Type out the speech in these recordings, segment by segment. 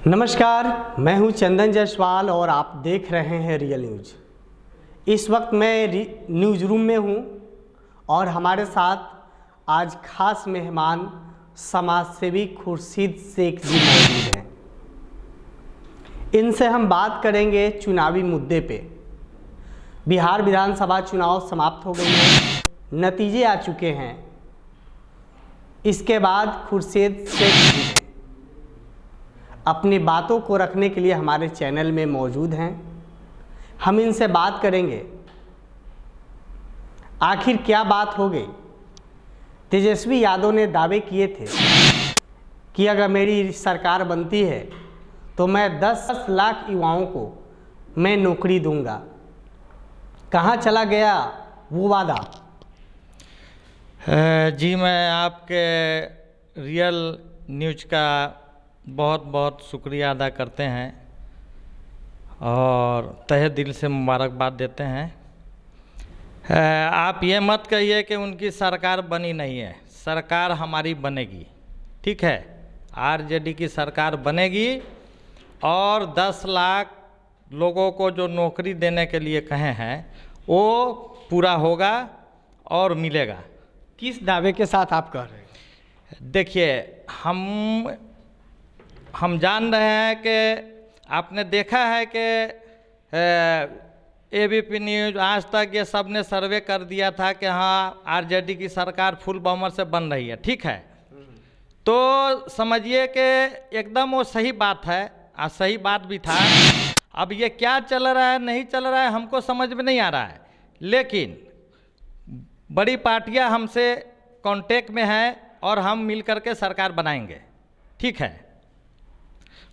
नमस्कार, मैं हूं चंदन जायसवाल और आप देख रहे हैं रियल न्यूज़। इस वक्त मैं न्यूज़ रूम में हूं और हमारे साथ आज खास मेहमान समाज सेवी खुर्शीद शेख जी मौजूद हैं। इनसे हम बात करेंगे चुनावी मुद्दे पे। बिहार विधानसभा चुनाव समाप्त हो गई है, नतीजे आ चुके हैं। इसके बाद खुर्शीद शेख जी हैं अपनी बातों को रखने के लिए हमारे चैनल में मौजूद हैं। हम इनसे बात करेंगे आखिर क्या बात हो गई। तेजस्वी यादव ने दावे किए थे कि अगर मेरी सरकार बनती है तो मैं 10 लाख युवाओं को मैं नौकरी दूंगा। कहाँ चला गया वो वादा? जी, मैं आपके रियल न्यूज़ का बहुत बहुत शुक्रिया अदा करते हैं और तहे दिल से मुबारकबाद देते हैं। आप ये मत कहिए कि उनकी सरकार बनी नहीं है, सरकार हमारी बनेगी। ठीक है, आरजेडी की सरकार बनेगी और 10 लाख लोगों को जो नौकरी देने के लिए कहे हैं वो पूरा होगा और मिलेगा। किस दावे के साथ आप कह रहे हैं? देखिए, हम जान रहे हैं कि आपने देखा है कि एबीपी न्यूज़, आज तक ये सब ने सर्वे कर दिया था कि हाँ आरजेडी की सरकार फुल बहुमत से बन रही है। ठीक है, तो समझिए कि एकदम वो सही बात है, सही बात भी था। अब ये क्या चल रहा है नहीं चल रहा है हमको समझ में नहीं आ रहा है, लेकिन बड़ी पार्टियां हमसे कांटेक्ट में हैं और हम मिल करके सरकार बनाएंगे। ठीक है,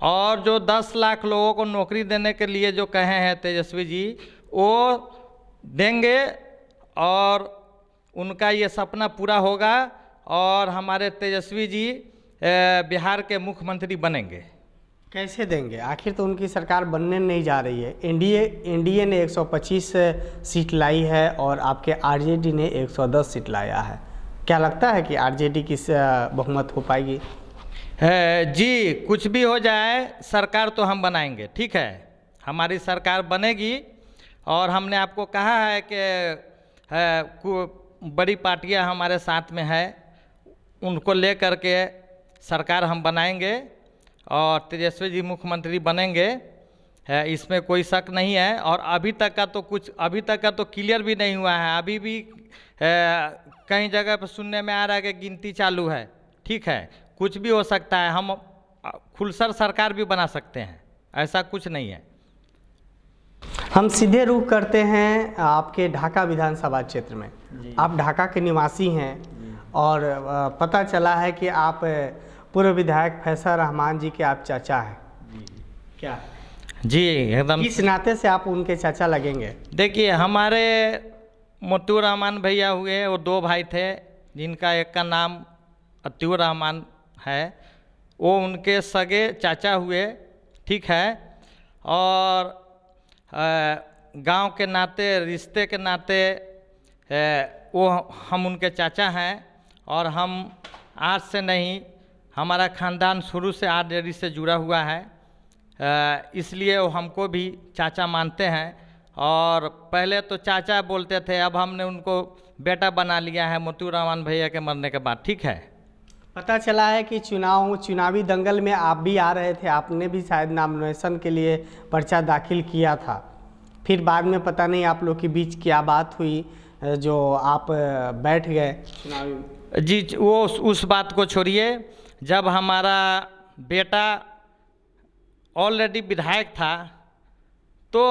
और जो 10 लाख लोगों को नौकरी देने के लिए जो कहे हैं तेजस्वी जी, वो देंगे और उनका ये सपना पूरा होगा और हमारे तेजस्वी जी बिहार के मुख्यमंत्री बनेंगे। कैसे देंगे? आखिर तो उनकी सरकार बनने नहीं जा रही है। एनडीए ने 125 सीट लाई है और आपके आरजेडी ने 110 सीट लाया है। क्या लगता है कि आरजेडी की बहुमत हो पाएगी? जी, कुछ भी हो जाए सरकार तो हम बनाएंगे। ठीक है, हमारी सरकार बनेगी और हमने आपको कहा है कि बड़ी पार्टियां हमारे साथ में है, उनको ले करके सरकार हम बनाएंगे और तेजस्वी जी मुख्यमंत्री बनेंगे। इसमें कोई शक नहीं है। और अभी तक का तो क्लियर भी नहीं हुआ है। अभी भी कई जगह पर सुनने में आ रहा है कि गिनती चालू है। ठीक है, कुछ भी हो सकता है, हम खुलसर सरकार भी बना सकते हैं, ऐसा कुछ नहीं है। हम सीधे रुख करते हैं आपके ढाका विधानसभा क्षेत्र में। आप ढाका के निवासी हैं और पता चला है कि आप पूर्व विधायक फैसल रहमान जी के आप चाचा हैं। क्या? जी, एकदम। किस नाते से आप उनके चाचा लगेंगे? देखिए, हमारे मोतूर रहमान भैया हुए, वो 2 भाई थे, जिनका एक का नाम अतिउर रहमान है, वो उनके सगे चाचा हुए। ठीक है, और गांव के नाते, रिश्ते के नाते वो हम उनके चाचा हैं और हम आज से नहीं, हमारा ख़ानदान शुरू से आरजेडी से जुड़ा हुआ है, इसलिए वो हमको भी चाचा मानते हैं। और पहले तो चाचा बोलते थे, अब हमने उनको बेटा बना लिया है मोतूर रहमान भैया के मरने के बाद। ठीक है, पता चला है कि चुनावी दंगल में आप भी आ रहे थे, आपने भी शायद नॉमिनेशन के लिए पर्चा दाखिल किया था। फिर बाद में पता नहीं आप लोग के बीच क्या बात हुई जो आप बैठ गए चुनावी। जी, वो उस बात को छोड़िए। जब हमारा बेटा ऑलरेडी विधायक था तो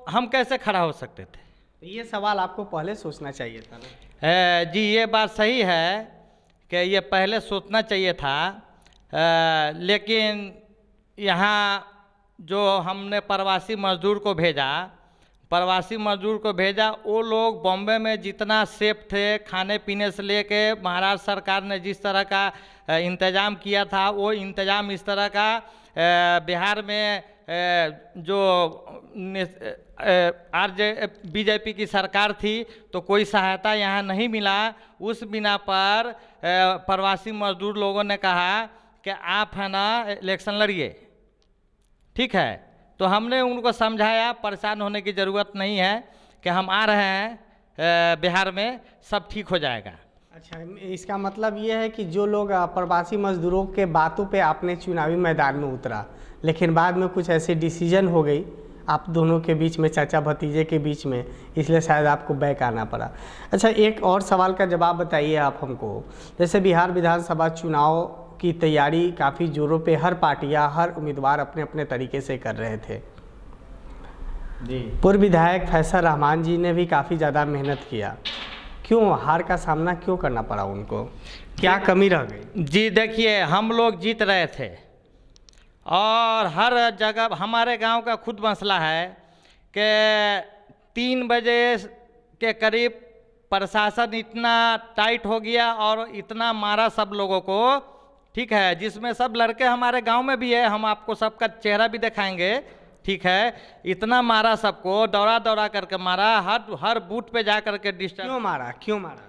हम कैसे खड़ा हो सकते थे? ये सवाल आपको पहले सोचना चाहिए था ना। जी, ये बात सही है कि ये पहले सोचना चाहिए था, लेकिन यहाँ जो हमने प्रवासी मजदूर को भेजा, वो लोग बॉम्बे में जितना सेफ थे, खाने पीने से लेके महाराष्ट्र सरकार ने जिस तरह का इंतज़ाम किया था, वो इंतज़ाम इस तरह का बिहार में जो बीजेपी की सरकार थी तो कोई सहायता यहाँ नहीं मिला। उस बिना पर प्रवासी मजदूर लोगों ने कहा कि आप है ना इलेक्शन लड़िए, ठीक है। तो हमने उनको समझाया परेशान होने की ज़रूरत नहीं है कि हम आ रहे हैं बिहार में, सब ठीक हो जाएगा। अच्छा, इसका मतलब ये है कि जो लोग प्रवासी मजदूरों के बातों पे आपने चुनावी मैदान में उतरा, लेकिन बाद में कुछ ऐसे डिसीजन हो गई आप दोनों के बीच में, चाचा भतीजे के बीच में, इसलिए शायद आपको बैक आना पड़ा। अच्छा, एक और सवाल का जवाब बताइए आप हमको। जैसे बिहार विधानसभा चुनाव की तैयारी काफ़ी जोरों पे हर पार्टियां, हर उम्मीदवार अपने अपने तरीके से कर रहे थे जी। पूर्व विधायक फैसल रहमान जी ने भी काफ़ी ज़्यादा मेहनत किया, क्यों हार का सामना क्यों करना पड़ा उनको, क्या कमी रह गई? जी देखिए, हम लोग जीत रहे थे और हर जगह हमारे गांव का खुद मसला है कि 3 बजे के करीब प्रशासन इतना टाइट हो गया और इतना मारा सब लोगों को, ठीक है, जिसमें सब लड़के हमारे गांव में भी है, हम आपको सबका चेहरा भी दिखाएंगे, ठीक है। इतना मारा सबको, दौड़ा दौड़ा करके मारा, हर बूथ पे जा करके डिस्टर्ब। क्यों मारा?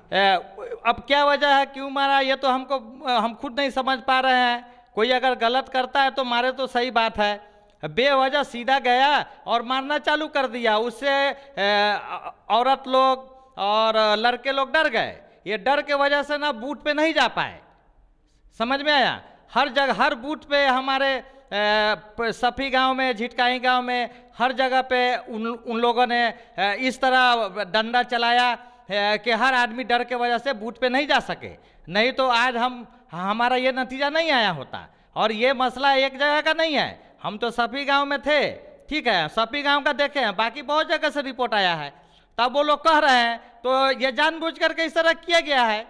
अब क्या वजह है क्यों मारा, ये तो हम खुद नहीं समझ पा रहे हैं। कोई अगर गलत करता है तो मारे तो सही बात है, बेवजह सीधा गया और मारना चालू कर दिया। उससे औरत लोग और लड़के लोग डर गए। ये डर के वजह से ना बूथ पे नहीं जा पाए, समझ में आया। हर जगह हर बूथ पे हमारे सफी गांव में, झिटकाई गांव में, हर जगह पे उन लोगों ने इस तरह डंडा चलाया कि हर आदमी डर के वजह से बूथ पे नहीं जा सके, नहीं तो आज हमारा ये नतीजा नहीं आया होता। और ये मसला एक जगह का नहीं है, हम तो सफी गांव में थे, ठीक है, सफी गांव का देखे हैं, बाकी बहुत जगह से रिपोर्ट आया है, तब वो लोग कह रहे हैं तो ये जानबूझ करके इस तरह किया गया है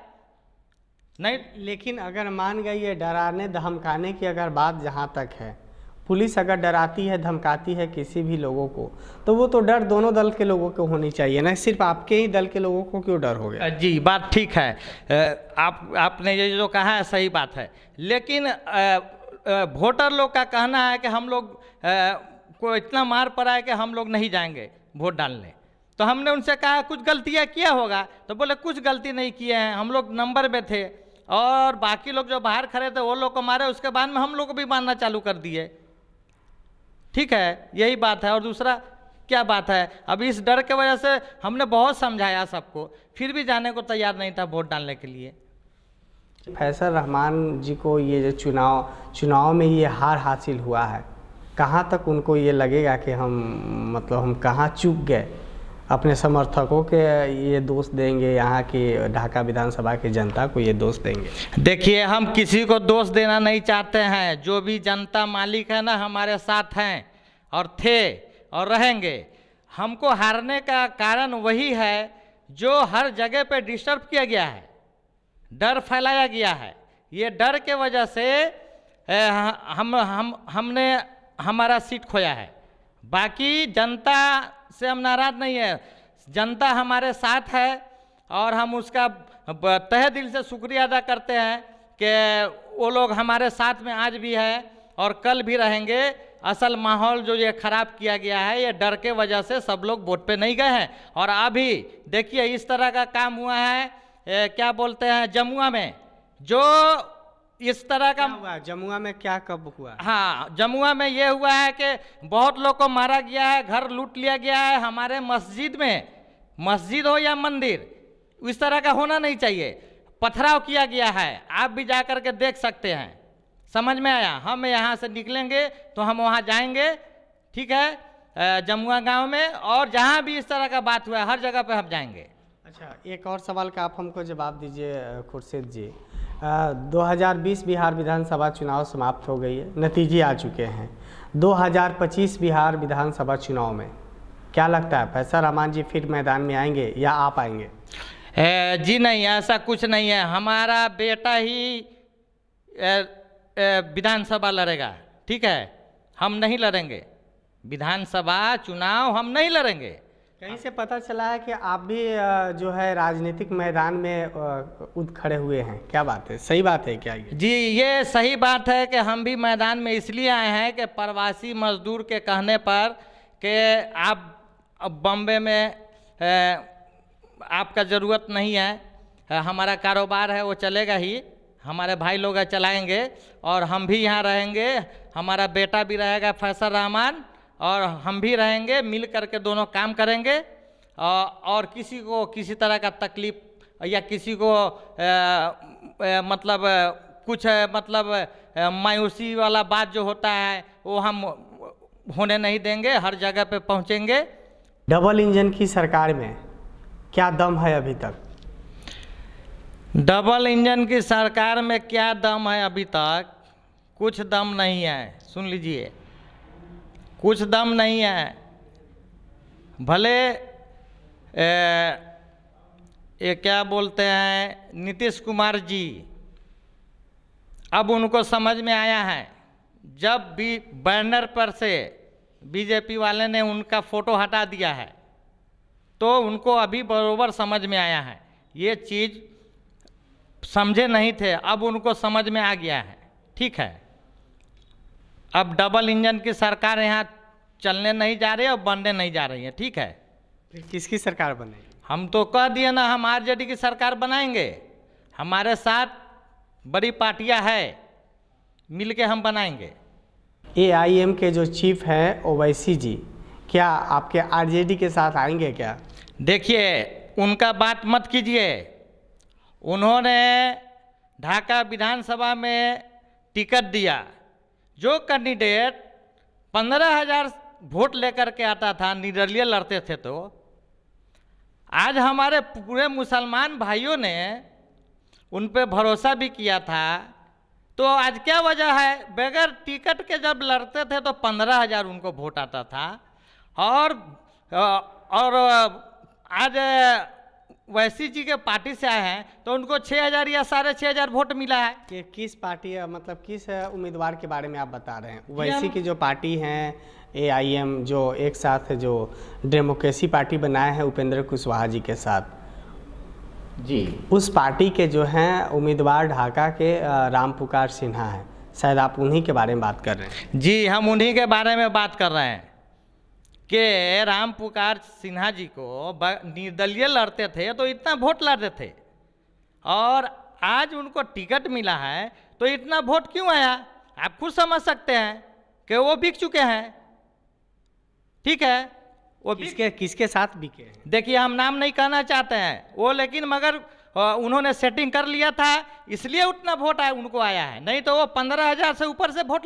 नहीं। लेकिन अगर मान गए ये डराने धमकाने की अगर बात जहाँ तक है, पुलिस अगर डराती है धमकाती है किसी भी लोगों को, तो वो तो डर दोनों दल के लोगों को होनी चाहिए ना, सिर्फ आपके ही दल के लोगों को क्यों डर हो गया? जी बात ठीक है, आपने ये जो कहा है सही बात है, लेकिन वोटर लोग का कहना है कि हम लोग को इतना मार पड़ा है कि हम लोग नहीं जाएंगे वोट डालने। तो हमने उनसे कहा कुछ गलतियाँ किया होगा, तो बोले कुछ गलती नहीं किए हैं, हम लोग नंबर में थे और बाकी लोग जो बाहर खड़े थे वो लोग को मारे, उसके बाद में हम लोग को भी मारना चालू कर दिए, ठीक है, यही बात है। और दूसरा क्या बात है, अब इस डर के वजह से हमने बहुत समझाया सबको, फिर भी जाने को तैयार नहीं था वोट डालने के लिए। फैसल रहमान जी को ये जो चुनाव में ये हार हासिल हुआ है, कहाँ तक उनको ये लगेगा कि हम कहाँ चूक गए, अपने समर्थकों के ये दोष देंगे, यहाँ की ढाका विधानसभा की जनता को ये दोष देंगे? देखिए, हम किसी को दोष देना नहीं चाहते हैं, जो भी जनता मालिक है ना हमारे साथ हैं और थे और रहेंगे। हमको हारने का कारण वही है जो हर जगह पे डिस्टर्ब किया गया है, डर फैलाया गया है। ये डर के वजह से हमने हमारा सीट खोया है। बाकी जनता से हम नाराज नहीं है, जनता हमारे साथ है और हम उसका तहे दिल से शुक्रिया अदा करते हैं कि वो लोग हमारे साथ में आज भी है और कल भी रहेंगे। असल माहौल जो ये खराब किया गया है, ये डर के वजह से सब लोग वोट पे नहीं गए हैं। और अभी देखिए इस तरह का काम हुआ है, क्या बोलते हैं, जमुआ में जो इस तरह का हुआ, जमुआ में क्या कब हुआ? हाँ, जमुआ में ये हुआ है कि बहुत लोग को मारा गया है, घर लूट लिया गया है। हमारे मस्जिद में, मस्जिद हो या मंदिर, इस तरह का होना नहीं चाहिए, पथराव किया गया है। आप भी जा कर के देख सकते हैं, समझ में आया। हम यहाँ से निकलेंगे तो हम वहाँ जाएंगे, ठीक है, जमुआ गांव में, और जहाँ भी इस तरह का बात हुआ है हर जगह पे हम जाएंगे। अच्छा, एक और सवाल का आप हमको जवाब दीजिए खुर्शीद जी। 2020 बिहार विधानसभा चुनाव समाप्त हो गई है, नतीजे आ चुके हैं। 2025 बिहार विधानसभा चुनाव में क्या लगता है, फैसल रहमान जी फिर मैदान में आएंगे या आप आएंगे? जी नहीं, ऐसा कुछ नहीं है। हमारा बेटा ही विधानसभा लड़ेगा, ठीक है, हम नहीं लड़ेंगे विधानसभा चुनाव, हम नहीं लड़ेंगे। कहीं से पता चला है कि आप भी जो है राजनीतिक मैदान में खड़े हुए हैं, क्या बात है, सही बात है क्या ये? जी ये सही बात है कि हम भी मैदान में इसलिए आए हैं कि प्रवासी मजदूर के कहने पर कि आप बॉम्बे में आपका ज़रूरत नहीं है, हमारा कारोबार है वो चलेगा ही, हमारे भाई लोग चलाएंगे और हम भी यहाँ रहेंगे, हमारा बेटा भी रहेगा फैसल रहमान और हम भी रहेंगे, मिल करके दोनों काम करेंगे। और किसी को किसी तरह का तकलीफ या किसी को मतलब कुछ मतलब मायूसी वाला बात जो होता है वो हम होने नहीं देंगे, हर जगह पे पहुँचेंगे। डबल इंजन की सरकार में क्या दम है अभी तक? डबल इंजन की सरकार में क्या दम है अभी तक? कुछ दम नहीं है, सुन लीजिए, कुछ दम नहीं है। भले ये क्या बोलते हैं नीतीश कुमार जी, अब उनको समझ में आया है, जब भी बैनर पर से बीजेपी वाले ने उनका फ़ोटो हटा दिया है तो उनको अभी बरोबर समझ में आया है। ये चीज़ समझे नहीं थे, अब उनको समझ में आ गया है। ठीक है, अब डबल इंजन की सरकार यहाँ चलने नहीं जा रही है और बनने नहीं जा रही है। ठीक है, फिर किसकी सरकार बनेगी? हम तो कह दिए ना, हम आरजेडी की सरकार बनाएंगे। हमारे साथ बड़ी पार्टियां है, मिलके हम बनाएंगे। एआईएम के जो चीफ हैं ओवैसी जी, क्या आपके आरजेडी के साथ आएंगे क्या? देखिए, उनका बात मत कीजिए। उन्होंने ढाका विधानसभा में टिकट दिया, जो कैंडिडेट 15,000 वोट लेकर के आता था, निर्दलीय लड़ते थे, तो आज हमारे पूरे मुसलमान भाइयों ने उन पे भरोसा भी किया था। तो आज क्या वजह है? बगैर टिकट के जब लड़ते थे तो 15,000 उनको वोट आता था, और आज वैसी जी के पार्टी से आए हैं तो उनको 6,000 या 6,500 वोट मिला है। कि किस पार्टी मतलब किस उम्मीदवार के बारे में आप बता रहे हैं? ओवैसी की जो पार्टी हैं एआईएम, जो एक साथ जो डेमोक्रेसी पार्टी बनाए हैं उपेंद्र कुशवाहा जी के साथ जी, उस पार्टी के जो हैं उम्मीदवार ढाका के राम पुकार सिन्हा हैं, शायद आप उन्हीं के बारे में बात कर रहे हैं। जी, हम उन्हीं के बारे में बात कर रहे हैं कि राम पुकार सिन्हा जी को निर्दलीय लड़ते थे तो इतना वोट लड़ते थे, और आज उनको टिकट मिला है तो इतना वोट क्यों आया? आप खुद समझ सकते हैं कि वो बिक चुके हैं। ठीक है, वो किसके साथ बिके हैं? देखिए, हम नाम नहीं कहना चाहते हैं वो, लेकिन मगर उन्होंने सेटिंग कर लिया था, इसलिए उतना वोट उनको आया है, नहीं तो वो 15,000 से ऊपर से वोट